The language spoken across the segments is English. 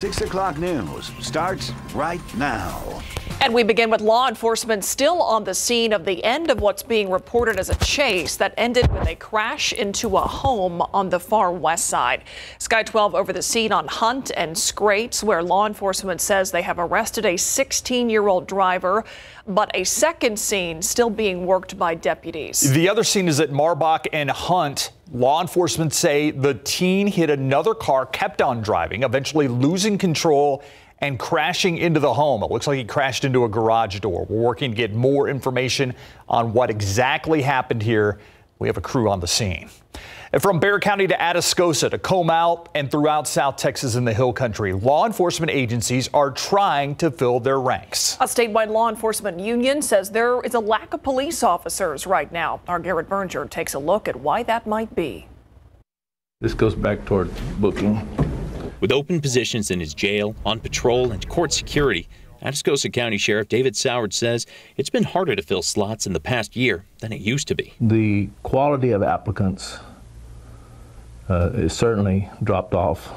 6 o'clock news starts right now. And we begin with law enforcement still on the scene of the end of what's being reported as a chase that ended with a crash into a home on the far west side. Sky 12 over the scene on Hunt and Scrapes, where law enforcement says they have arrested a 16-year-old driver, but a second scene still being worked by deputies. The other scene is at Marbach and Hunt. Law enforcement say the teen hit another car, kept on driving, eventually losing control and crashing into the home. It looks like he crashed into a garage door. We're working to get more information on what exactly happened here. We have a crew on the scene. And from Bexar County to Atascosa to Comal and throughout South Texas and the Hill Country, law enforcement agencies are trying to fill their ranks. A statewide law enforcement union says there is a lack of police officers right now. Our Garrett Berger takes a look at why that might be. This goes back toward booking. With open positions in his jail, on patrol, and court security, Atascosa County Sheriff David Soward says it's been harder to fill slots in the past year than it used to be. The quality of applicants is certainly dropped off,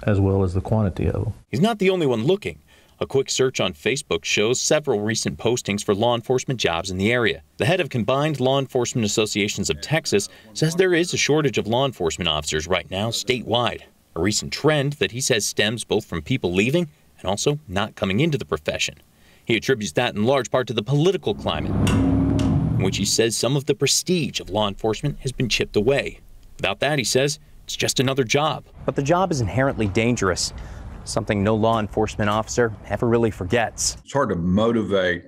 as well as the quantity of them. He's not the only one looking. A quick search on Facebook shows several recent postings for law enforcement jobs in the area. The head of Combined Law Enforcement Associations of Texas says there is a shortage of law enforcement officers right now statewide. A recent trend that he says stems both from people leaving and also not coming into the profession. He attributes that in large part to the political climate, in which he says some of the prestige of law enforcement has been chipped away. Without that, he says, it's just another job. But the job is inherently dangerous, something no law enforcement officer ever really forgets. It's hard to motivate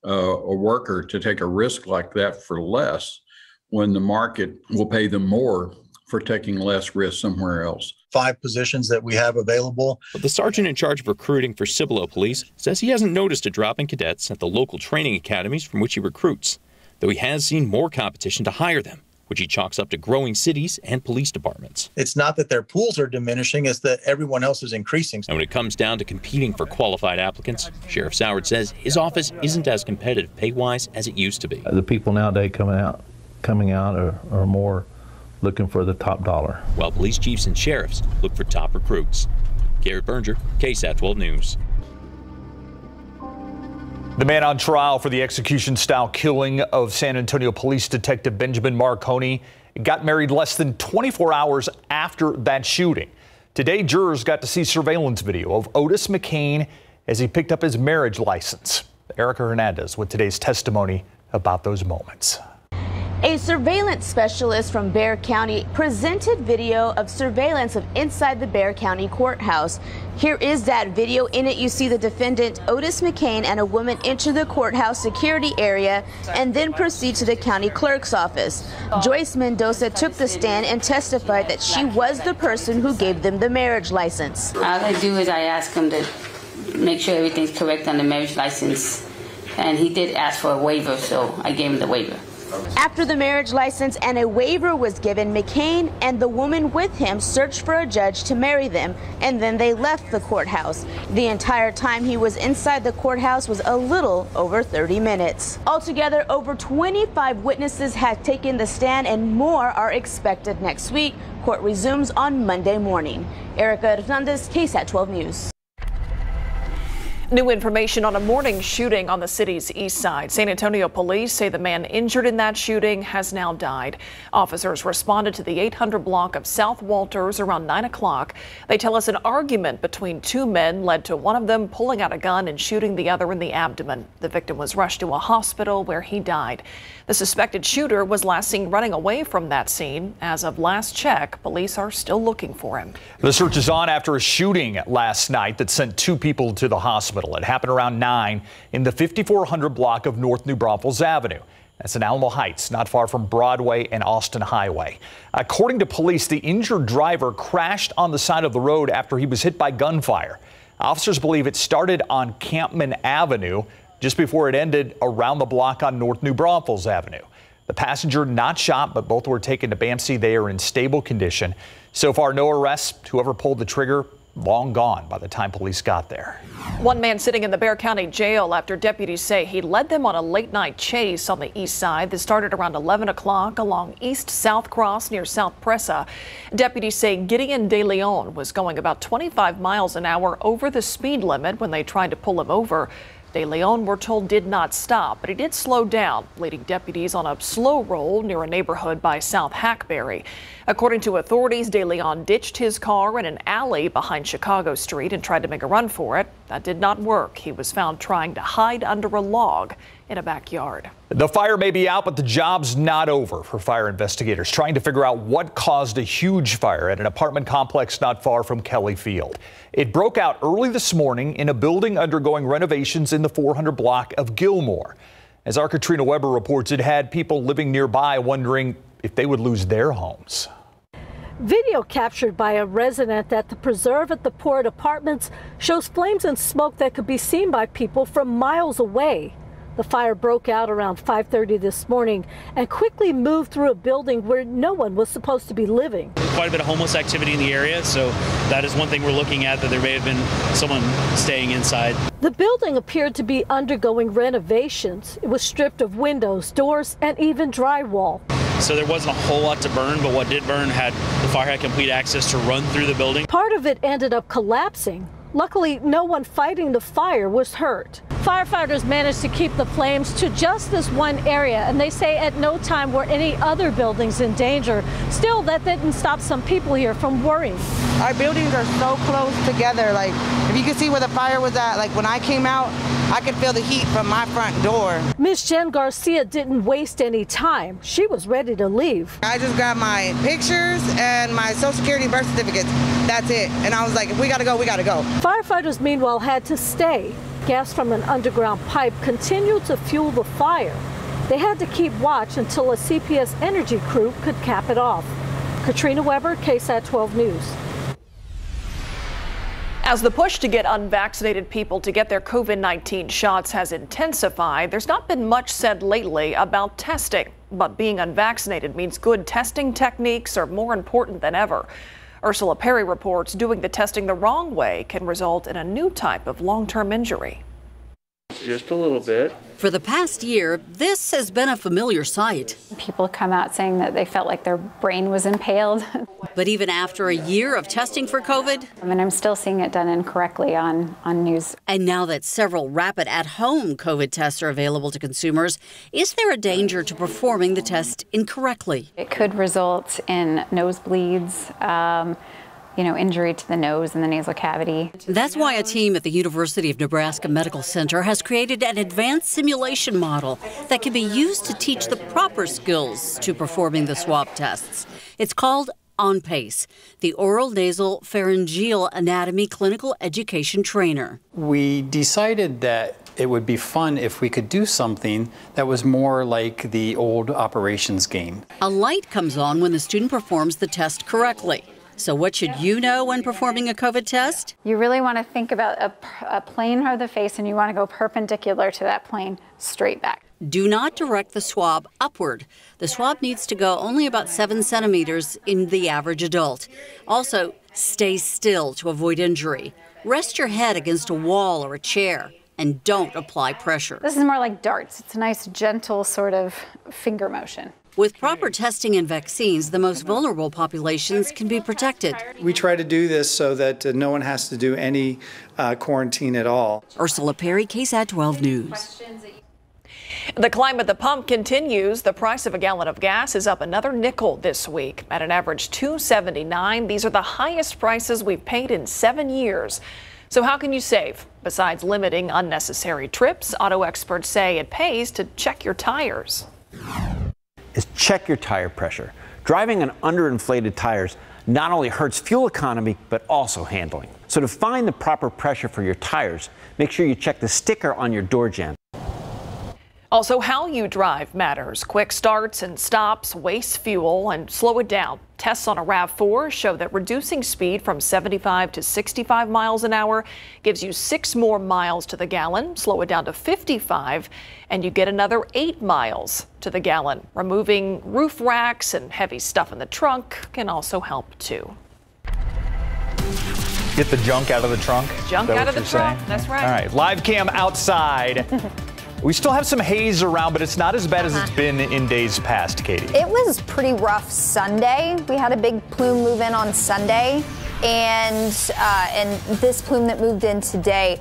a worker to take a risk like that for less when the market will pay them more for taking less risk somewhere else. 5 positions that we have available. But the sergeant in charge of recruiting for Cibolo Police says he hasn't noticed a drop in cadets at the local training academies from which he recruits, though he has seen more competition to hire them, which he chalks up to growing cities and police departments. It's not that their pools are diminishing, it's that everyone else is increasing. And when it comes down to competing for qualified applicants, Sheriff Soward says his office isn't as competitive pay-wise as it used to be. The people nowadays coming out are more looking for the top dollar, while police chiefs and sheriffs look for top recruits. Garrett Berger, KSAT 12 News. The man on trial for the execution-style killing of San Antonio Police Detective Benjamin Marconi got married less than 24 hours after that shooting. Today, jurors got to see surveillance video of Otis McCain as he picked up his marriage license. Erica Hernandez with today's testimony about those moments. A surveillance specialist from Bexar County presented video of surveillance of inside the Bexar County courthouse. Here is that video. In it, you see the defendant, Otis McCain, and a woman enter the courthouse security area and then proceed to the county clerk's office. Joyce Mendoza took the stand and testified that she was the person who gave them the marriage license. All I do is I ask him to make sure everything's correct on the marriage license, and he did ask for a waiver, so I gave him the waiver. After the marriage license and a waiver was given, McCain and the woman with him searched for a judge to marry them, and then they left the courthouse. The entire time he was inside the courthouse was a little over 30 minutes. Altogether, over 25 witnesses had taken the stand, and more are expected next week. Court resumes on Monday morning. Erica Hernandez, KSAT 12 News. New information on a morning shooting on the city's east side. San Antonio police say the man injured in that shooting has now died. Officers responded to the 800 block of South Walters around 9 o'clock. They tell us an argument between 2 men led to one of them pulling out a gun and shooting the other in the abdomen. The victim was rushed to a hospital where he died. The suspected shooter was last seen running away from that scene. As of last check, police are still looking for him. The search is on after a shooting last night that sent 2 people to the hospital. It happened around 9 in the 5400 block of North New Braunfels Avenue. That's in Alamo Heights, not far from Broadway and Austin Highway. According to police, the injured driver crashed on the side of the road after he was hit by gunfire. Officers believe it started on Campman Avenue just before it ended around the block on North New Braunfels Avenue. The passenger not shot, but both were taken to BAMC. They are in stable condition. So far, no arrests. Whoever pulled the trigger long gone by the time police got there. One man sitting in the Bexar County jail after deputies say he led them on a late-night chase on the east side that started around 11 o'clock along East-South Cross near South Presa. Deputies say Gideon De Leon was going about 25 miles an hour over the speed limit when they tried to pull him over. De Leon, we're told, did not stop, but he did slow down, leading deputies on a slow roll near a neighborhood by South Hackberry. According to authorities, De Leon ditched his car in an alley behind Chicago Street and tried to make a run for it. That did not work. He was found trying to hide under a log in a backyard. The fire may be out, but the job's not over for fire investigators trying to figure out what caused a huge fire at an apartment complex not far from Kelly Field. It broke out early this morning in a building undergoing renovations in the 400 block of Gilmore. As our Katrina Weber reports, it had people living nearby wondering if they would lose their homes. Video captured by a resident at the Preserve at the Port Apartments shows flames and smoke that could be seen by people from miles away. The fire broke out around 5:30 this morning and quickly moved through a building where no one was supposed to be living. Quite a bit of homeless activity in the area, so that is one thing we're looking at, that there may have been someone staying inside. The building appeared to be undergoing renovations. It was stripped of windows, doors, and even drywall. So there wasn't a whole lot to burn, but what did burn the fire had complete access to run through the building. Part of it ended up collapsing. Luckily, no one fighting the fire was hurt. Firefighters managed to keep the flames to just this one area, and they say at no time were any other buildings in danger. Still, that didn't stop some people here from worrying. Our buildings are so close together. Like, if you can see where the fire was at, like when I came out, I could feel the heat from my front door. Miss Jen Garcia didn't waste any time. She was ready to leave. I just grabbed my pictures and my Social Security birth certificates. That's it. And I was like, if we gotta go, we gotta go. Firefighters, meanwhile, had to stay. Gas from an underground pipe continued to fuel the fire. They had to keep watch until a CPS Energy crew could cap it off. Katrina Weber, KSAT 12 News. As the push to get unvaccinated people to get their COVID-19 shots has intensified, there's not been much said lately about testing. But being unvaccinated means good testing techniques are more important than ever. Ursula Perry reports doing the testing the wrong way can result in a new type of long-term injury. Just a little bit. For the past year, this has been a familiar sight. People come out saying that they felt like their brain was impaled. But even after a year of testing for COVID, I'm still seeing it done incorrectly on news. And now that several rapid at-home COVID tests are available to consumers, is there a danger to performing the test incorrectly? It could result in nosebleeds, injury to the nose and the nasal cavity. That's why a team at the University of Nebraska Medical Center has created an advanced simulation model that can be used to teach the proper skills to performing the swab tests. It's called On Pace, the Oral Nasal Pharyngeal Anatomy Clinical Education Trainer. We decided that it would be fun if we could do something that was more like the old operations game. A light comes on when the student performs the test correctly. So what should you know when performing a COVID test? You really want to think about a plane of the face, and you want to go perpendicular to that plane, straight back. Do not direct the swab upward. The swab needs to go only about 7 centimeters in the average adult. Also, stay still to avoid injury. Rest your head against a wall or a chair, and don't apply pressure. This is more like darts. It's a nice, gentle sort of finger motion. With proper testing and vaccines, the most vulnerable populations can be protected. We try to do this so that no one has to do any quarantine at all. Ursula Perry, KSAT 12 News. The climb at the pump continues. The price of a gallon of gas is up another nickel this week at an average $2.79. These are the highest prices we've paid in 7 years. So how can you save? Besides limiting unnecessary trips, auto experts say it pays to check your tires. Is check your tire pressure. Driving on underinflated tires not only hurts fuel economy, but also handling. So to find the proper pressure for your tires, make sure you check the sticker on your door jamb. Also, how you drive matters. Quick starts and stops waste fuel and slow it down. Tests on a RAV4 show that reducing speed from 75 to 65 miles an hour gives you 6 more miles to the gallon. Slow it down to 55 and you get another 8 miles to the gallon. Removing roof racks and heavy stuff in the trunk can also help too. Get the junk out of the trunk? Junk out of the trunk. That's right. All right. Live cam outside. We still have some haze around, but it's not as bad as it's been in days past, Katie. It was pretty rough Sunday. We had a big plume move in on Sunday. And this plume that moved in today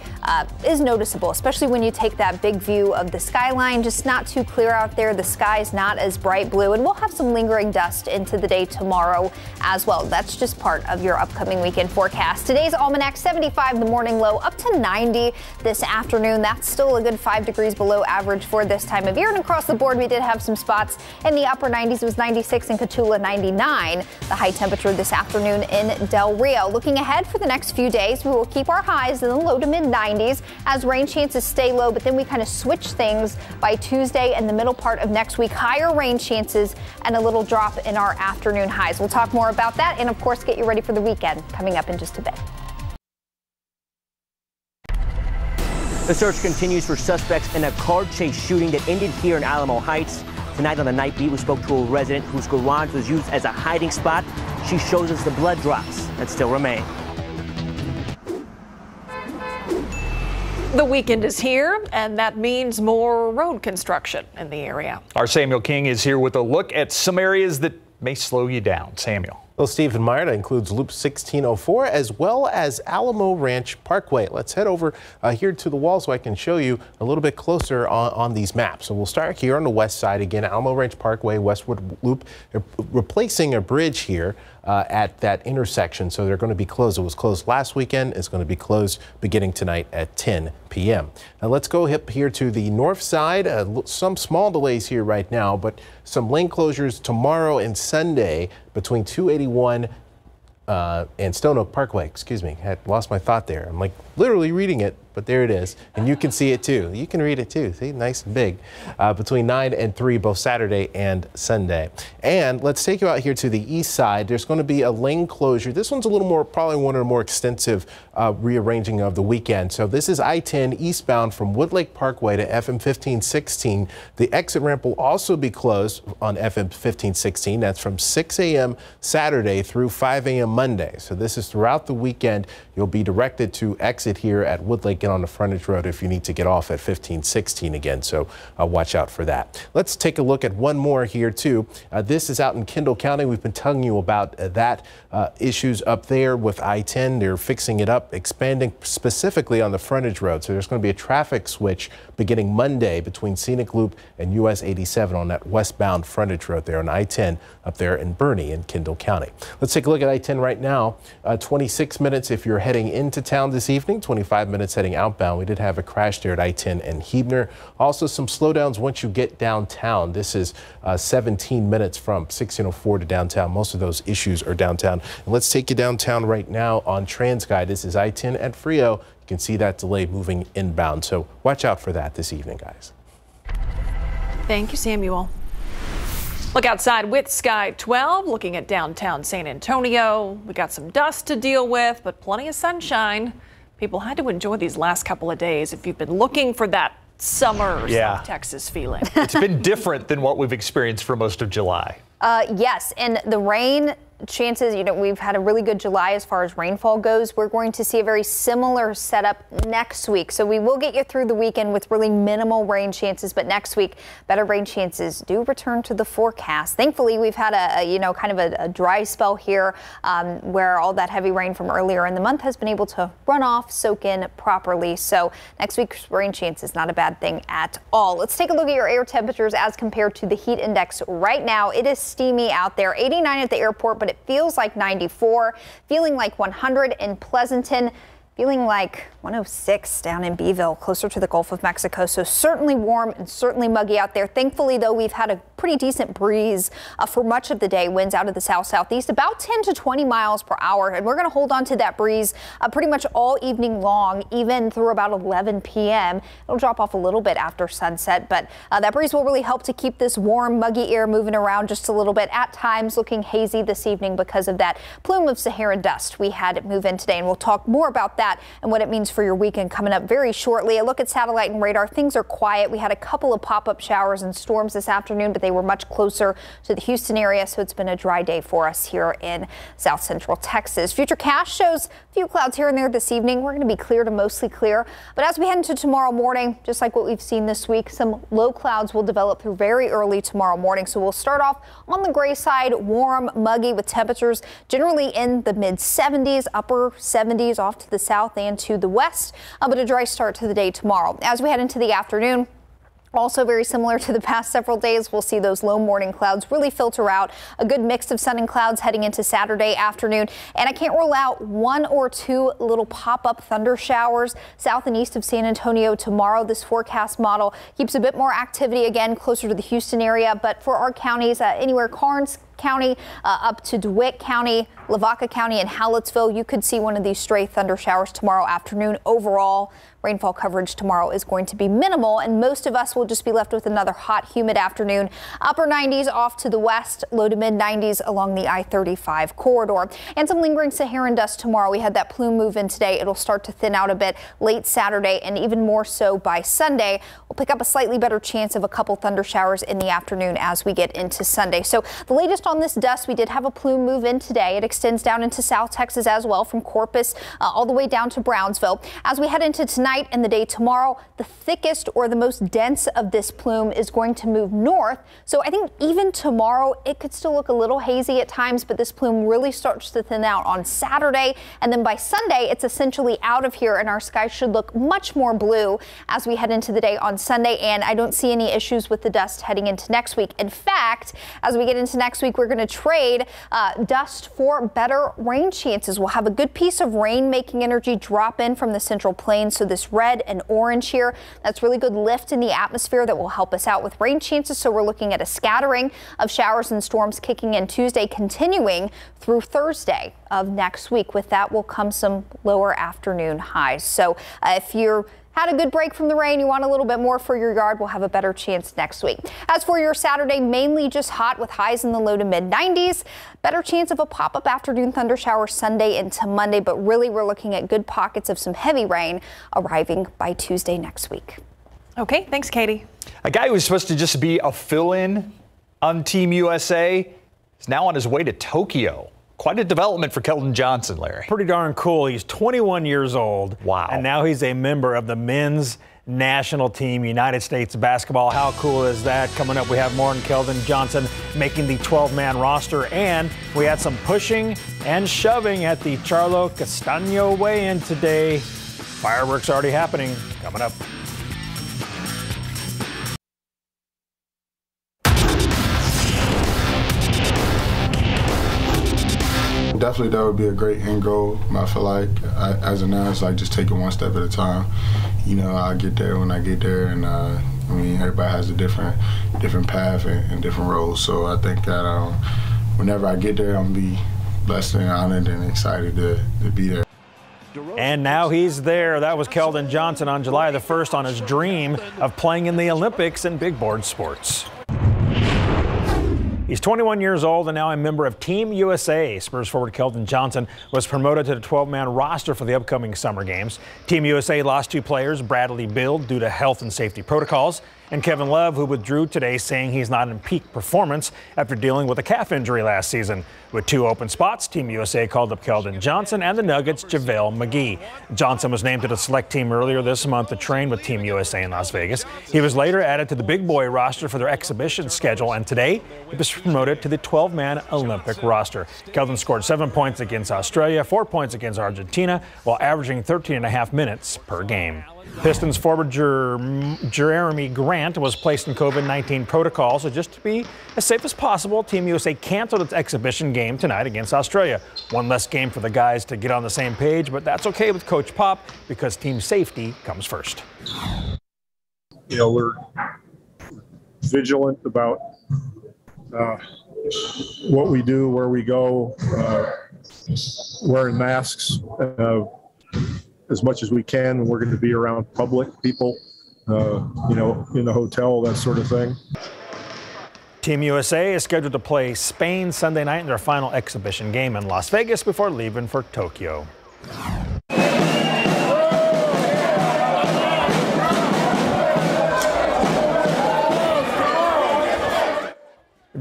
is noticeable, especially when you take that big view of the skyline. Just not too clear out there. The sky is not as bright blue, and we'll have some lingering dust into the day tomorrow as well. That's just part of your upcoming weekend forecast. Today's almanac, 75 the morning low, up to 90 this afternoon. That's still a good 5 degrees below average for this time of year. And across the board, we did have some spots in the upper 90s. It was 96 in Cotulla, 99. The high temperature this afternoon in Del Rio. Looking ahead for the next few days, we will keep our highs in the low to mid 90s as rain chances stay low, but then we kind of switch things by Tuesday and the middle part of next week. Higher rain chances and a little drop in our afternoon highs. We'll talk more about that and, of course, get you ready for the weekend coming up in just a bit. The search continues for suspects in a car chase shooting that ended here in Alamo Heights. Tonight on the Night Beat, we spoke to a resident whose garage was used as a hiding spot. She shows us the blood drops that still remain. The weekend is here, and that means more road construction in the area. Our Samuel King is here with a look at some areas that may slow you down. Samuel. Well, Stephen Meyer, that includes Loop 1604 as well as Alamo Ranch Parkway. Let's head over here to the wall so I can show you a little bit closer on these maps. So we'll start here on the west side again, Alamo Ranch Parkway, Westwood Loop, replacing a bridge here at that intersection. So they're going to be closed. It was closed last weekend. It's going to be closed beginning tonight at 10 p.m. Now let's go here to the north side. Some small delays here right now, but some lane closures tomorrow and Sunday between 281 and Stone Oak Parkway. Excuse me, I had lost my thought there. I'm like literally reading it, but there it is. And you can see it too. You can read it too. See, nice and big. Between 9 and 3, both Saturday and Sunday. And let's take you out here to the east side. There's going to be a lane closure. This one's a little more, probably one of the more extensive rearranging of the weekend. So this is I-10 eastbound from Woodlake Parkway to FM 1516. The exit ramp will also be closed on FM 1516. That's from 6 a.m. Saturday through 5 a.m. Monday. So this is throughout the weekend. You'll be directed to exit here at Woodlake and on the frontage road if you need to get off at 1516 again. So watch out for that. Let's take a look at one more here too. This is out in Kendall County. We've been telling you about that issues up there with I-10. They're fixing it up, expanding specifically on the frontage road. So there's going to be a traffic switch beginning Monday between Scenic Loop and US 87 on that westbound frontage road there on I-10 up there in Bernie in Kendall County. Let's take a look at I-10 right now. 26 minutes if you're heading into town this evening, 25 minutes heading outbound. We did have a crash there at I-10 and Huebner. Also some slowdowns once you get downtown. This is 17 minutes from 1604 to downtown. Most of those issues are downtown. And let's take you downtown right now on TransGuide. This is I-10 at Frio. You can see that delay moving inbound. So watch out for that this evening, guys. Thank you, Samuel. Look outside with Sky 12, looking at downtown San Antonio. We got some dust to deal with, but plenty of sunshine. People had to enjoy these last couple of days if you've been looking for that summer South Texas feeling. It's been different than what we've experienced for most of July. Yes, and the rain chances, you know, we've had a really good July as far as rainfall goes. We're going to see a very similar setup next week. So we will get you through the weekend with really minimal rain chances, but next week, better rain chances do return to the forecast. Thankfully, we've had kind of a dry spell here where all that heavy rain from earlier in the month has been able to run off, soak in properly. So next week's rain chance is not a bad thing at all. Let's take a look at your air temperatures as compared to the heat index right now. It is steamy out there, 89 at the airport, but it feels like 94, feeling like 100 in Pleasanton, feeling like 106 down in Beeville, closer to the Gulf of Mexico. So certainly warm and certainly muggy out there. Thankfully, though, we've had a pretty decent breeze for much of the day. Winds out of the south-southeast, about 10 to 20 miles per hour. And we're going to hold on to that breeze pretty much all evening long, even through about 11 p.m. It'll drop off a little bit after sunset, but that breeze will really help to keep this warm, muggy air moving around just a little bit. At times looking hazy this evening because of that plume of Saharan dust we had move in today. And we'll talk more about that that and what it means for your weekend coming up very shortly. A look at satellite and radar. Things are quiet. We had a couple of pop-up showers and storms this afternoon, but they were much closer to the Houston area, so it's been a dry day for us here in south central Texas. FutureCast shows a few clouds here and there this evening. We're going to be clear to mostly clear, but as we head into tomorrow morning, just like what we've seen this week, some low clouds will develop through very early tomorrow morning. So we'll start off on the gray side, warm, muggy with temperatures generally in the mid 70s, upper 70s off to the south and to the west, but a dry start to the day tomorrow. As we head into the afternoon, also very similar to the past several days, we'll see those low morning clouds really filter out. A good mix of sun and clouds heading into Saturday afternoon. And I can't rule out 1 or 2 little pop-up thunder showers south and east of San Antonio tomorrow. This forecast model keeps a bit more activity again closer to the Houston area. But for our counties, anywhere Karnes County up to DeWitt County, Lavaca County, and Hallettsville, you could see one of these stray thunder showers tomorrow afternoon. Overall, rainfall coverage tomorrow is going to be minimal, and most of us will just be left with another hot, humid afternoon. Upper 90s off to the west, low to mid 90s along the I-35 corridor. And some lingering Saharan dust tomorrow. We had that plume move in today. It'll start to thin out a bit late Saturday and even more so by Sunday. We'll pick up a slightly better chance of a couple thunder showers in the afternoon as we get into Sunday. So the latest on this dust, we did have a plume move in today. It extends down into South Texas as well, from Corpus all the way down to Brownsville. As we head into tonight and the day tomorrow, the thickest or the most dense of this plume is going to move north. So I think even tomorrow it could still look a little hazy at times, but this plume really starts to thin out on Saturday. And then by Sunday, it's essentially out of here and our skies should look much more blue as we head into the day on Sunday. And I don't see any issues with the dust heading into next week. In fact, as we get into next week, we're going to trade dust for better rain chances. We'll have a good piece of rain making energy drop in from the central plains. So this red and orange here, that's really good lift in the atmosphere that will help us out with rain chances. So we're looking at a scattering of showers and storms kicking in Tuesday, continuing through Thursday of next week. With that will come some lower afternoon highs. So if you're had a good break from the rain, you want a little bit more for your yard, we'll have a better chance next week. As for your Saturday, mainly just hot with highs in the low to mid 90s. Better chance of a pop-up afternoon thunder shower Sunday into Monday, but really we're looking at good pockets of some heavy rain arriving by Tuesday next week. Okay, thanks, Katie. A guy who was supposed to just be a fill-in on Team USA is now on his way to Tokyo. Quite a development for Keldon Johnson, Larry. Pretty darn cool. He's 21 years old. Wow. And now he's a member of the men's national team, United States basketball. How cool is that? Coming up, we have more on Keldon Johnson making the 12-man roster. And we had some pushing and shoving at the Charlo Castaño weigh-in today. Fireworks already happening. Coming up. Definitely, that would be a great end goal. I feel like, as of now, it's like just take it one step at a time. You know, I'll get there when I get there, and I mean, everybody has a different path and different roles. So I think that whenever I get there, I'm gonna be blessed and honored and excited to be there. And now he's there. That was Keldon Johnson on July the 1st on his dream of playing in the Olympics in big board sports. He's 21 years old and now a member of Team USA. Spurs forward Keldon Johnson was promoted to the 12-man roster for the upcoming Summer Games. Team USA lost 2 players, Bradley Bill, due to health and safety protocols, and Kevin Love, who withdrew today, saying he's not in peak performance after dealing with a calf injury last season. With 2 open spots, Team USA called up Keldon Johnson and the Nuggets' JaVale McGee. Johnson was named to the select team earlier this month to train with Team USA in Las Vegas. He was later added to the big boy roster for their exhibition schedule, and today he was promoted to the 12-man Olympic roster. Keldon scored 7 points against Australia, 4 points against Argentina, while averaging 13.5 minutes per game. Pistons forward Jeremy Grant was placed in COVID-19 protocol, so just to be as safe as possible, Team USA canceled its exhibition game tonight against Australia. One less game for the guys to get on the same page, but that's okay with Coach Pop because team safety comes first. You know, we're vigilant about what we do, where we go, wearing masks as much as we can when we're going to be around public people, you know, in the hotel, that sort of thing. Team USA is scheduled to play Spain Sunday night in their final exhibition game in Las Vegas before leaving for Tokyo.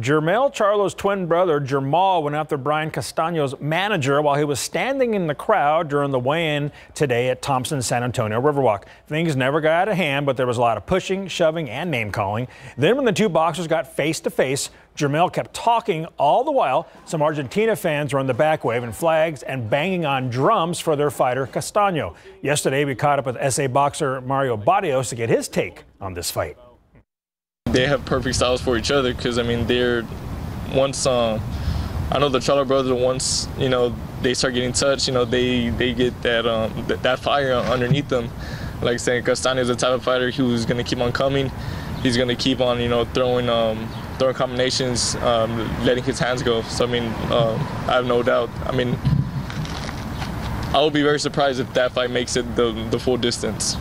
Jermell Charlo's twin brother, Jamal, went after Brian Castaño's manager while he was standing in the crowd during the weigh-in today at Thompson's San Antonio Riverwalk. Things never got out of hand, but there was a lot of pushing, shoving, and name-calling. Then when the two boxers got face-to-face, Jermell kept talking all the while. Some Argentina fans were in the back waving flags and banging on drums for their fighter, Castaño. Yesterday, we caught up with SA boxer Mario Barrios to get his take on this fight. They have perfect styles for each other because, I mean, they're once I know the Charlo brothers, once, you know, they start getting touched, you know, they get that fire underneath them. Like saying, Castaño is the type of fighter who's going to keep on coming. He's going to keep on, you know, throwing combinations, letting his hands go. So, I mean, I have no doubt. I mean, I will be very surprised if that fight makes it the full distance.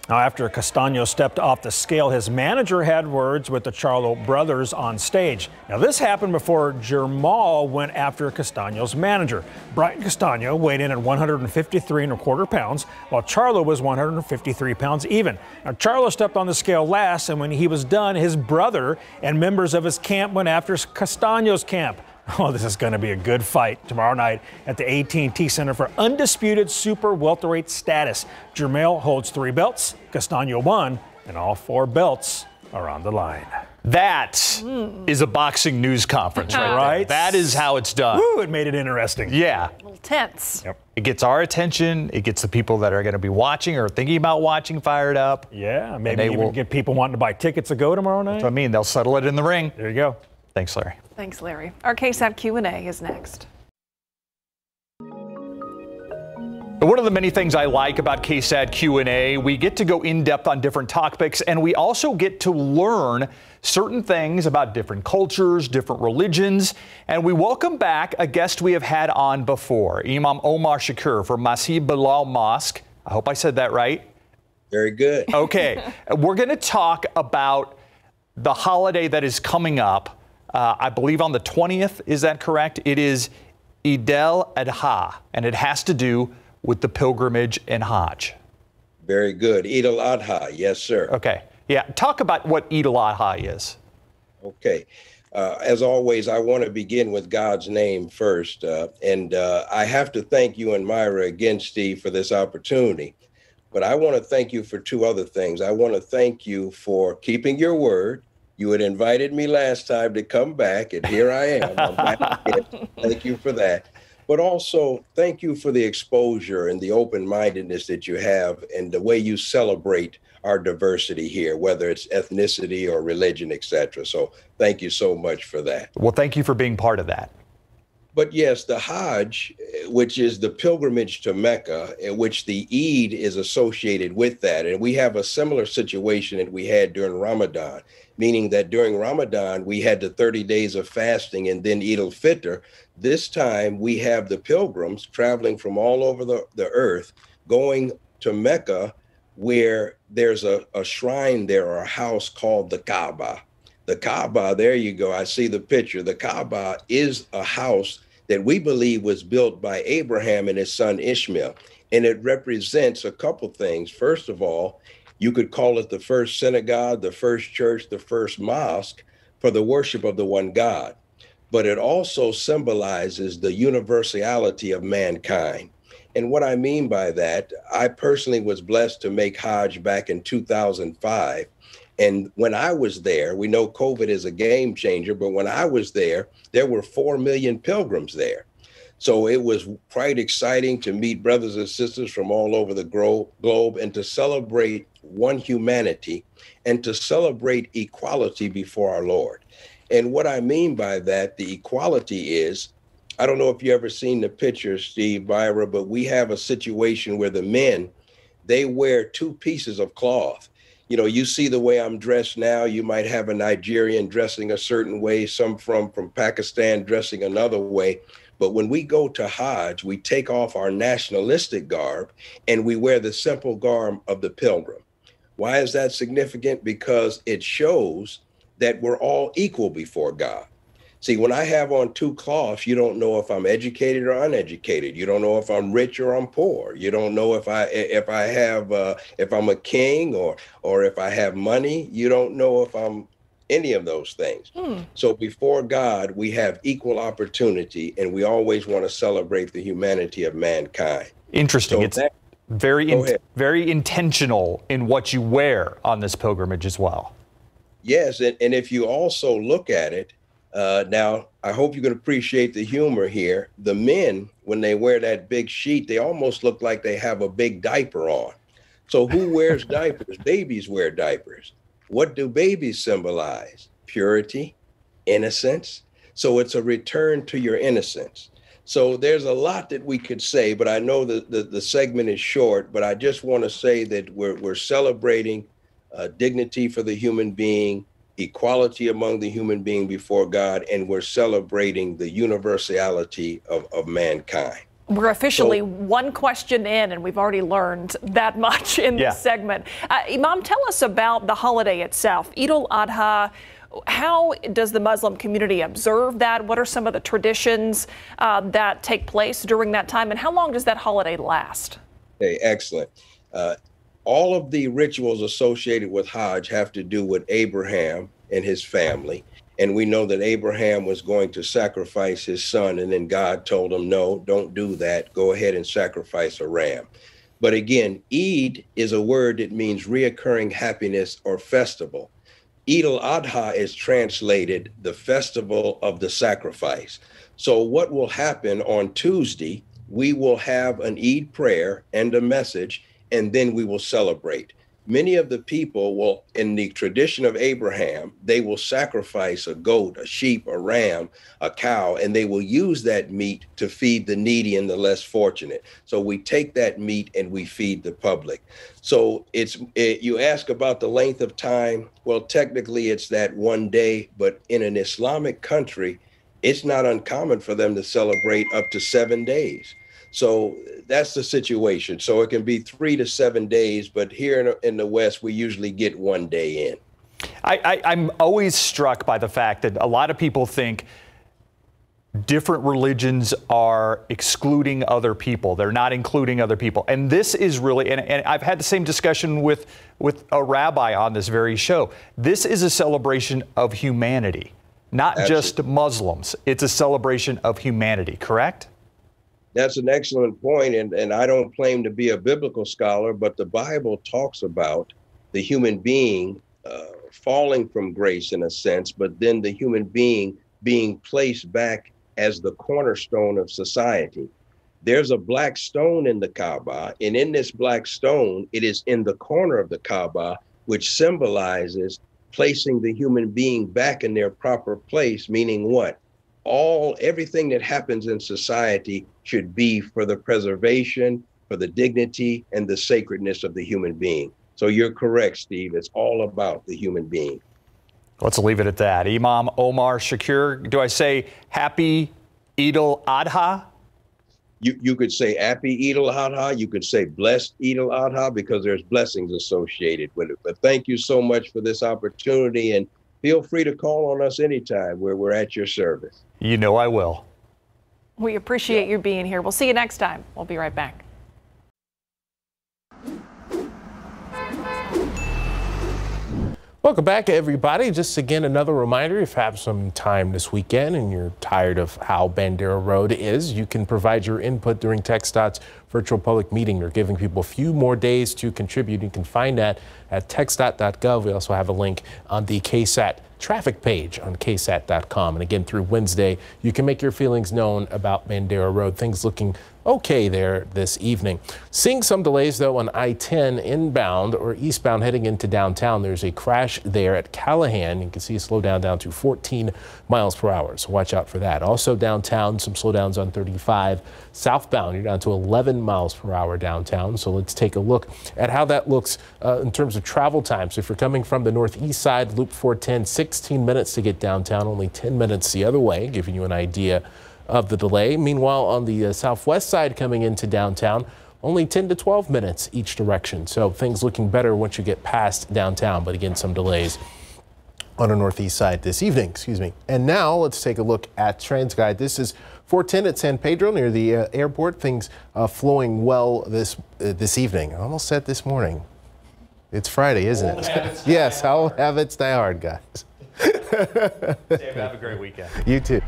Now, after Castaño stepped off the scale, his manager had words with the Charlo brothers on stage. Now, this happened before Jermall went after Castaño's manager. Brian Castaño weighed in at 153¼ pounds, while Charlo was 153 pounds even. Now, Charlo stepped on the scale last, and when he was done, his brother and members of his camp went after Castaño's camp. Oh, this is going to be a good fight tomorrow night at the AT&T Center for undisputed super welterweight status. Jermell holds 3 belts, Castaño 1, and all 4 belts are on the line. That is a boxing news conference right there. That is how it's done. Woo, it made it interesting. Yeah. A little tense. Yep. It gets our attention. It gets the people that are going to be watching or thinking about watching fired up. Yeah, maybe even get people wanting to buy tickets to go tomorrow night. That's what I mean. They'll settle it in the ring. There you go. Thanks, Larry. Thanks, Larry. Our KSAT Q&A is next. One of the many things I like about KSAT Q&A, we get to go in depth on different topics, and we also get to learn certain things about different cultures, different religions, and we welcome back a guest we have had on before, Imam Omar Shakur from Masjid Bilal Mosque. I hope I said that right. Very good. Okay, we're going to talk about the holiday that is coming up. I believe on the 20th, is that correct? It is Eid al-Adha, and it has to do with the pilgrimage and Hajj. Very good. Eid al-Adha, yes, sir. Okay. Yeah, talk about what Eid al-Adha is. Okay. As always, I want to begin with God's name first. I have to thank you and Myra again, Steve, for this opportunity. But I want to thank you for 2 other things. I want to thank you for keeping your word. You had invited me last time to come back, and here I am. I'm back again. Thank you for that. But also, thank you for the exposure and the open-mindedness that you have and the way you celebrate our diversity here, whether it's ethnicity or religion, etc. So thank you so much for that. Well, thank you for being part of that. But yes, the Hajj, which is the pilgrimage to Mecca, in which the Eid is associated with that. And we have a similar situation that we had during Ramadan, meaning that during Ramadan, we had the 30 days of fasting and then Eid al-Fitr. This time we have the pilgrims traveling from all over the earth, going to Mecca, where there's a shrine there or a house called the Kaaba. The Kaaba, there you go. I see the picture. The Kaaba is a house that we believe was built by Abraham and his son Ishmael. And it represents a couple things. First of all, you could call it the first synagogue, the first church, the first mosque for the worship of the one God. But it also symbolizes the universality of mankind. And what I mean by that, I personally was blessed to make Hajj back in 2005. And when I was there, we know COVID is a game changer, but when I was there, there were 4 million pilgrims there. So it was quite exciting to meet brothers and sisters from all over the globe and to celebrate one humanity and to celebrate equality before our Lord. And what I mean by that, the equality is, I don't know if you ever seen the picture, Steve, Myra, but we have a situation where the men, they wear 2 pieces of cloth. You know, you see the way I'm dressed now, you might have a Nigerian dressing a certain way, some from Pakistan dressing another way. But when we go to Hajj, we take off our nationalistic garb and we wear the simple garb of the pilgrim. Why is that significant? Because it shows that we're all equal before God. See, when I have on 2 cloths, you don't know if I'm educated or uneducated. You don't know if I'm rich or I'm poor. You don't know if I'm a king or if I have money. You don't know if I'm any of those things. So before God, we have equal opportunity, and we always want to celebrate the humanity of mankind. Interesting. So It's very intentional in what you wear on this pilgrimage as well. Yes, and if you also look at it, now I hope you can appreciate the humor here. The men, when they wear that big sheet, they almost look like they have a big diaper on. So who wears diapers? Babies wear diapers. What do babies symbolize? Purity, innocence. So it's a return to your innocence. So there's a lot that we could say, but I know that the segment is short, but I just want to say that we're celebrating dignity for the human being, equality among the human being before God, and we're celebrating the universality of mankind. We're officially one question in, and we've already learned that much in this segment. Imam, tell us about the holiday itself, Eid al-Adha. How does the Muslim community observe that? What are some of the traditions that take place during that time, and how long does that holiday last? Okay, excellent. All of the rituals associated with Hajj have to do with Abraham and his family. And we know that Abraham was going to sacrifice his son, and then God told him, no, don't do that. Go ahead and sacrifice a ram. But again, Eid is a word that means reoccurring happiness or festival. Eid al-Adha is translated the festival of the sacrifice. So what will happen on Tuesday, we will have an Eid prayer and a message, and then we will celebrate. Many of the people will, in the tradition of Abraham, they will sacrifice a goat, a sheep, a ram, a cow, and they will use that meat to feed the needy and the less fortunate. So we take that meat and we feed the public. So you ask about the length of time. Well, technically it's that one day, but in an Islamic country, it's not uncommon for them to celebrate up to 7 days. So that's the situation. So it can be 3 to 7 days, but here in the West, we usually get 1 day in. I'm always struck by the fact that a lot of people think different religions are excluding other people. They're not including other people. And this is really, and I've had the same discussion with a rabbi on this very show. This is a celebration of humanity, not just Muslims. It's a celebration of humanity, correct? That's an excellent point, and I don't claim to be a biblical scholar, but the Bible talks about the human being falling from grace in a sense, but then the human being being placed back as the cornerstone of society. There's a black stone in the Kaaba, and in this black stone, it is in the corner of the Kaaba, which symbolizes placing the human being back in their proper place, meaning what? Everything that happens in society should be for the preservation, for the dignity and the sacredness of the human being. So you're correct, Steve. It's all about the human being. Let's leave it at that. Imam Omar Shakir, do I say happy Eid al-Adha? You could say happy Eid al-Adha. You could say blessed Eid al-Adha because there's blessings associated with it. But thank you so much for this opportunity, and feel free to call on us anytime where we're at your service. You know I will. We appreciate you being here. We'll see you next time. We'll be right back. Welcome back, everybody. Just again, another reminder, if you have some time this weekend and you're tired of how Bandera Road is, you can provide your input during TxDOT's virtual public meeting. They're giving people a few more days to contribute. You can find that at txdot.gov. We also have a link on the KSAT traffic page on ksat.com. And again, through Wednesday, you can make your feelings known about Bandera Road. Things looking okay there this evening. Seeing some delays, though, on I-10 inbound or eastbound heading into downtown. There's a crash there at Callahan. You can see a slowdown down to 14 miles per hour. So watch out for that. Also downtown, some slowdowns on 35 southbound. You're down to 11 miles per hour downtown. So let's take a look at how that looks in terms of travel time. So if you're coming from the northeast side, Loop 410, 16 minutes to get downtown, only 10 minutes the other way, giving you an idea of the delay. Meanwhile, on the southwest side coming into downtown, only 10 to 12 minutes each direction. So things looking better once you get past downtown, but again, some delays on the northeast side this evening, And now let's take a look at TransGuide. This is 410 at San Pedro near the airport. Things flowing well this evening. I almost said this morning. It's Friday, isn't it? Yes, I'll have it die hard, guys. Dave, have a great weekend. You too.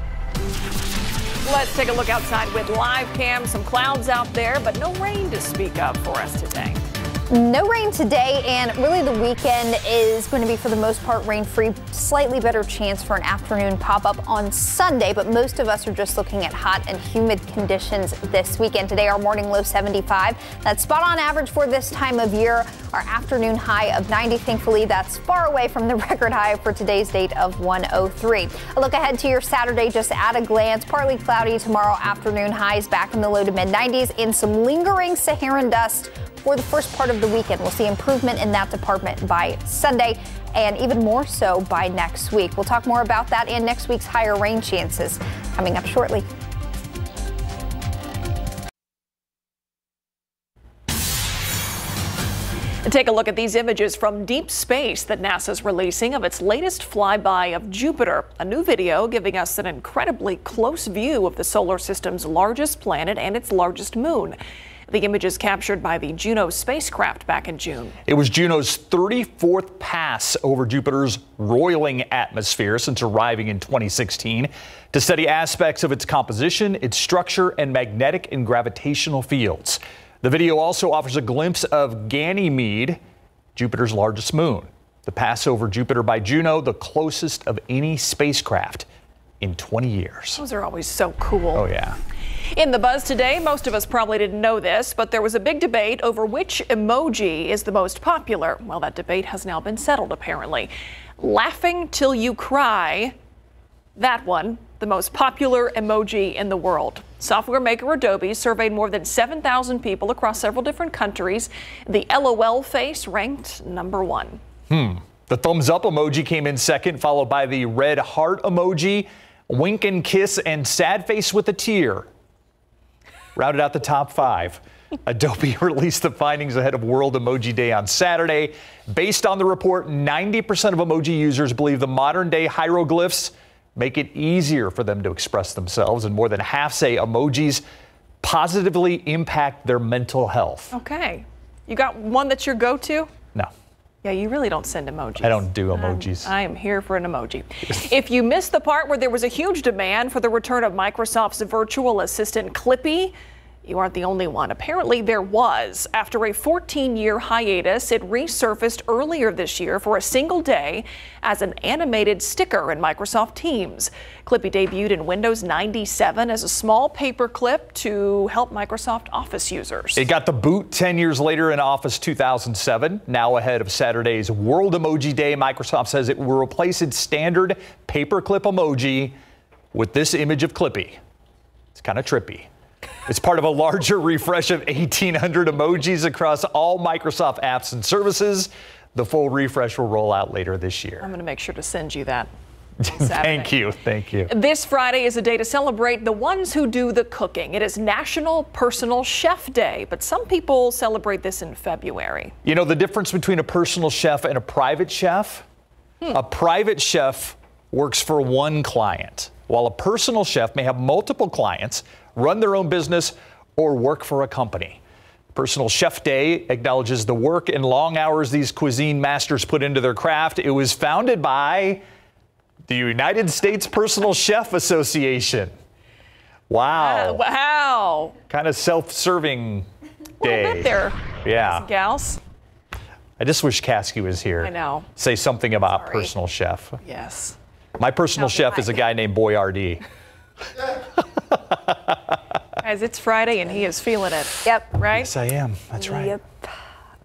Let's take a look outside with live cam. Some clouds out there, but no rain to speak of for us today. No rain today, and really the weekend is going to be for the most part rain-free. Slightly better chance for an afternoon pop-up on Sunday, but most of us are just looking at hot and humid conditions this weekend. Today, our morning low 75. That's spot on average for this time of year. Our afternoon high of 90. Thankfully, that's far away from the record high for today's date of 103. A look ahead to your Saturday, just at a glance. Partly cloudy tomorrow afternoon, highs back in the low to mid 90s, and some lingering Saharan dust for the first part of the weekend. We'll see improvement in that department by Sunday, and even more so by next week. We'll talk more about that and next week's higher rain chances coming up shortly. Take a look at these images from deep space that NASA's releasing of its latest flyby of Jupiter. A new video giving us an incredibly close view of the solar system's largest planet and its largest moon. The images captured by the Juno spacecraft back in June. It was Juno's 34th pass over Jupiter's roiling atmosphere since arriving in 2016 to study aspects of its composition, its structure, and magnetic and gravitational fields. The video also offers a glimpse of Ganymede, Jupiter's largest moon. The pass over Jupiter by Juno, the closest of any spacecraft in 20 years. Those are always so cool. Oh, yeah. In the buzz today, most of us probably didn't know this, but there was a big debate over which emoji is the most popular. Well, that debate has now been settled, apparently. Laughing till you cry, that one, the most popular emoji in the world. Software maker Adobe surveyed more than 7,000 people across several different countries. The LOL face ranked number one. The thumbs up emoji came in second, followed by the red heart emoji, wink and kiss, and sad face with a tear. Rounded out the top 5. Adobe released the findings ahead of World Emoji Day on Saturday. Based on the report, 90% of emoji users believe the modern day hieroglyphs make it easier for them to express themselves, and more than half say emojis positively impact their mental health. Okay. You got one that's your go-to? No. Yeah, you really don't send emojis. I don't do emojis. I am here for an emoji. If you missed the part where there was a huge demand for the return of Microsoft's virtual assistant Clippy, you aren't the only one. Apparently there was. After a 14-year hiatus, it resurfaced earlier this year for a single day as an animated sticker in Microsoft Teams. Clippy debuted in Windows 97 as a small paper clip to help Microsoft Office users. It got the boot 10 years later in Office 2007. Now ahead of Saturday's World Emoji Day, Microsoft says it will replace its standard paperclip emoji with this image of Clippy. It's kind of trippy. It's part of a larger refresh of 1,800 emojis across all Microsoft apps and services. The full refresh will roll out later this year. I'm going to make sure to send you that. Thank you. Thank you. This Friday is a day to celebrate the ones who do the cooking. It is National Personal Chef Day, but some people celebrate this in February. You know the difference between a personal chef and a private chef? A private chef works for one client, while a personal chef may have multiple clients, run their own business, or work for a company. Personal Chef Day acknowledges the work and long hours these cuisine masters put into their craft. It was founded by the United States Personal Chef Association. Wow. Wow. Kind of self-serving day. A little bit there. Yeah. Gals. I just wish Kasky was here. I know. Say something about personal chef. Yes. My personal chef is a guy named Boyardee. Guys, it's Friday and he is feeling it. Yep. Right? Yes, I am. That's right. Yep.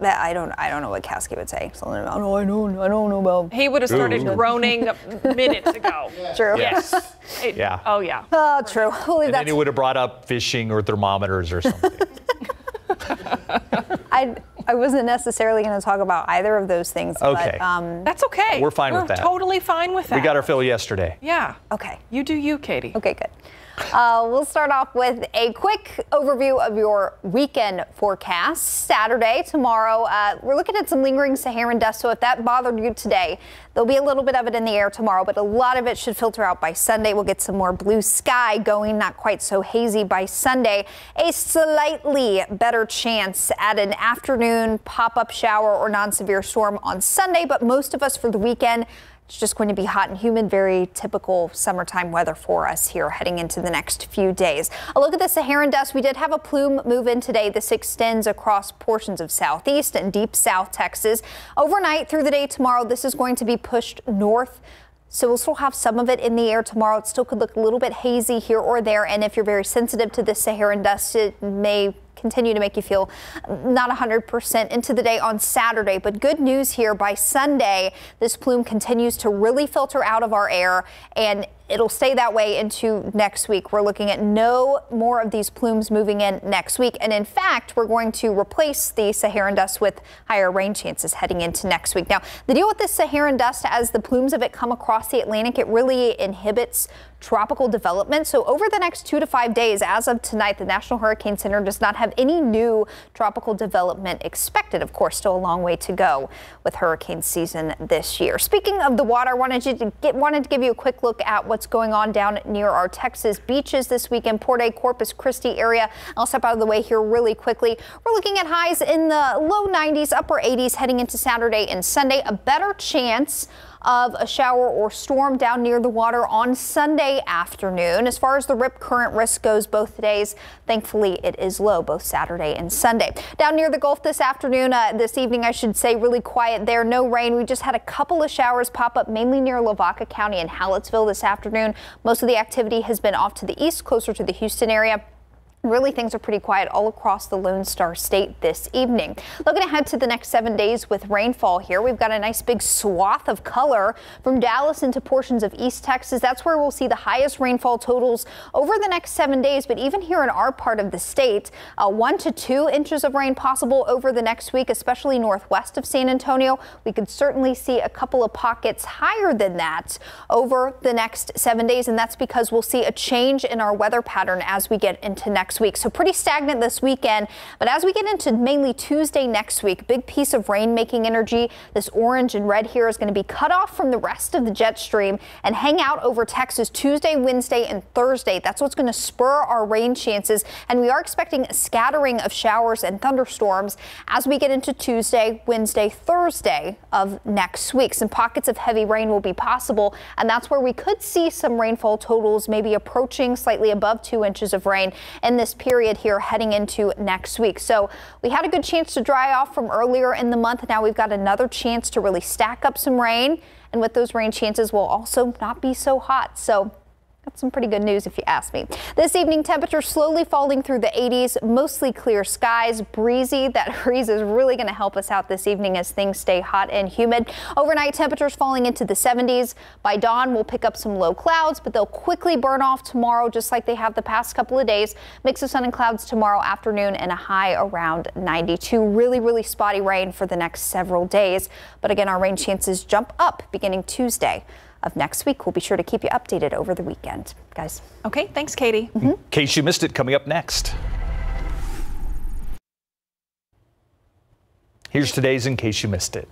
I don't know what Kasky would say. Something about, I don't know about. He would have started groaning minutes ago. True. Yes. Yeah. Oh, yeah. Oh, true. And then he would have brought up fishing or thermometers or something. I wasn't necessarily going to talk about either of those things. Okay. But, that's okay. We're fine with that. We're totally fine with that. We got our fill yesterday. Yeah. Okay. You do you, Katie. Okay, good. We'll start off with a quick overview of your weekend forecast. Saturday, tomorrow, we're looking at some lingering Saharan dust, so if that bothered you today, there'll be a little bit of it in the air tomorrow, but a lot of it should filter out by Sunday. We'll get some more blue sky going, not quite so hazy by Sunday. A slightly better chance at an afternoon pop-up shower or non-severe storm on Sunday, but most of us for the weekend It's just going to be hot and humid, very typical summertime weather for us here heading into the next few days. A look at the Saharan dust. We did have a plume move in today. This extends across portions of southeast and deep south Texas. Overnight through the day tomorrow, this is going to be pushed north. So we'll still have some of it in the air tomorrow. It still could look a little bit hazy here or there. And if you're very sensitive to the Saharan dust, it may continue to make you feel not 100% into the day on Saturday. But good news here, by Sunday, this plume continues to really filter out of our air, and it'll stay that way into next week. We're looking at no more of these plumes moving in next week. And in fact, we're going to replace the Saharan dust with higher rain chances heading into next week. Now, the deal with this Saharan dust, as the plumes of it come across the Atlantic, it really inhibits tropical development. So over the next 2 to 5 days, as of tonight, the National Hurricane Center does not have any new tropical development expected. Of course, still a long way to go with hurricane season this year. Speaking of the water, I wanted to give you a quick look at what's going on down near our Texas beaches this weekend. Port A, Corpus Christi area. I'll step out of the way here really quickly. We're looking at highs in the low 90s, upper 80s heading into Saturday and Sunday. A better chance of a shower or storm down near the water on Sunday afternoon. As far as the rip current risk goes, both days, thankfully it is low, both Saturday and Sunday. Down near the Gulf this evening, I should say, really quiet there. No rain. We just had a couple of showers pop up mainly near Lavaca County and Hallettsville this afternoon. Most of the activity has been off to the east, closer to the Houston area. Really, things are pretty quiet all across the Lone Star State this evening. Looking ahead to the next 7 days with rainfall here, we've got a nice big swath of color from Dallas into portions of East Texas. That's where we'll see the highest rainfall totals over the next 7 days. But even here in our part of the state, 1 to 2 inches of rain possible over the next week, especially northwest of San Antonio. We could certainly see a couple of pockets higher than that over the next 7 days. And that's because we'll see a change in our weather pattern as we get into next week. So pretty stagnant this weekend, but as we get into mainly Tuesday next week, big piece of rain making energy. This orange and red here is going to be cut off from the rest of the jet stream and hang out over Texas Tuesday, Wednesday, and Thursday. That's what's going to spur our rain chances, and we are expecting a scattering of showers and thunderstorms as we get into Tuesday, Wednesday, Thursday of next week. Some pockets of heavy rain will be possible, and that's where we could see some rainfall totals maybe approaching slightly above 2 inches of rain in this period here heading into next week. So we had a good chance to dry off from earlier in the month. Now we've got another chance to really stack up some rain, and with those rain chances will also not be so hot. So that's some pretty good news if you ask me. This evening, temperatures slowly falling through the 80s, mostly clear skies, breezy. That breeze is really going to help us out this evening as things stay hot and humid. Overnight, temperatures falling into the 70s. By dawn, we'll pick up some low clouds, but they'll quickly burn off tomorrow, just like they have the past couple of days. Mix of sun and clouds tomorrow afternoon and a high around 92. Really spotty rain for the next several days. But again, our rain chances jump up beginning Tuesday of next week. We'll be sure to keep you updated over the weekend, guys. Okay, thanks, Katie. In case you missed it, coming up next. Here's today's In Case You Missed It.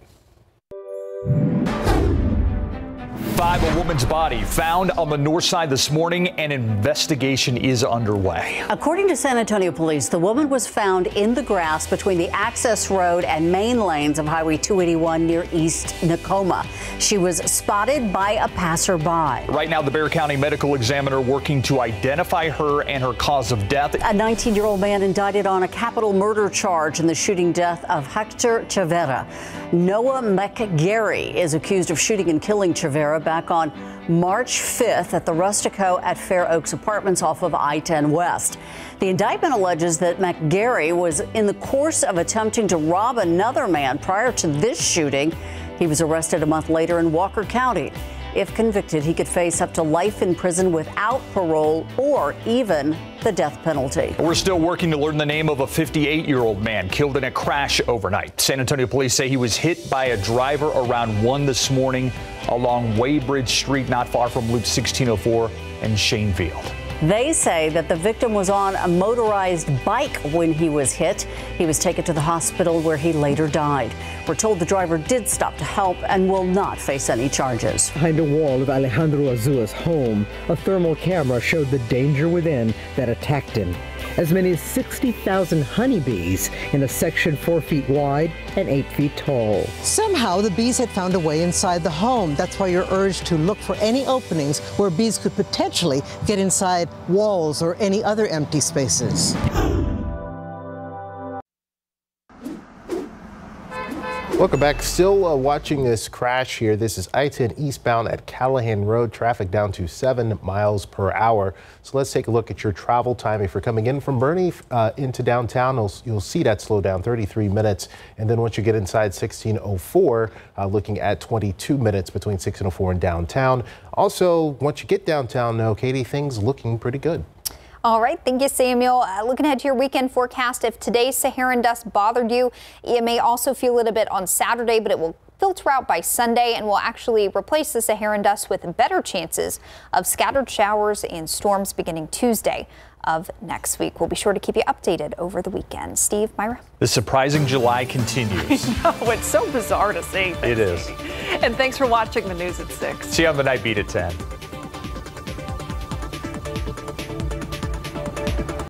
A woman's body found on the north side this morning. An investigation is underway. According to San Antonio police, the woman was found in the grass between the access road and main lanes of Highway 281 near East Nakoma. She was spotted by a passerby. Right now, the Bexar County medical examiner working to identify her and her cause of death. A 19-year-old man indicted on a capital murder charge in the shooting death of Hector Chavera. Noah McGarry is accused of shooting and killing Chavera back on March 5th at the Rustico at Fair Oaks Apartments off of I-10 West. The indictment alleges that McGarry was in the course of attempting to rob another man prior to this shooting. He was arrested a month later in Walker County. If convicted, he could face up to life in prison without parole or even the death penalty. We're still working to learn the name of a 58-year-old man killed in a crash overnight. San Antonio police say he was hit by a driver around 1 this morning along Waybridge Street, not far from Loop 1604 and Shanefield. They say that the victim was on a motorized bike when he was hit. He was taken to the hospital where he later died. We're told the driver did stop to help and will not face any charges. Behind a wall of Alejandro Azua's home, a thermal camera showed the danger within that attacked him. as many as 60,000 honeybees in a section 4 feet wide and 8 feet tall. Somehow the bees had found a way inside the home. That's why you're urged to look for any openings where bees could potentially get inside walls or any other empty spaces. Welcome back. Still watching this crash here. This is I-10 eastbound at Callahan Road. Traffic down to 7 miles per hour. So let's take a look at your travel time. If you're coming in from Bernie into downtown, you'll see that slow down 33 minutes. And then once you get inside 1604, looking at 22 minutes between 1604 and downtown. Also, once you get downtown, though, Katie, things looking pretty good. All right, thank you, Samuel. Looking ahead to your weekend forecast, if today's Saharan dust bothered you, you may also feel it a bit on Saturday, but it will filter out by Sunday and will actually replace the Saharan dust with better chances of scattered showers and storms beginning Tuesday of next week. We'll be sure to keep you updated over the weekend. Steve, Myra? The surprising July continues. I know, it's so bizarre to see. It is. And thanks for watching the news at 6. See you on the Night Beat at 10.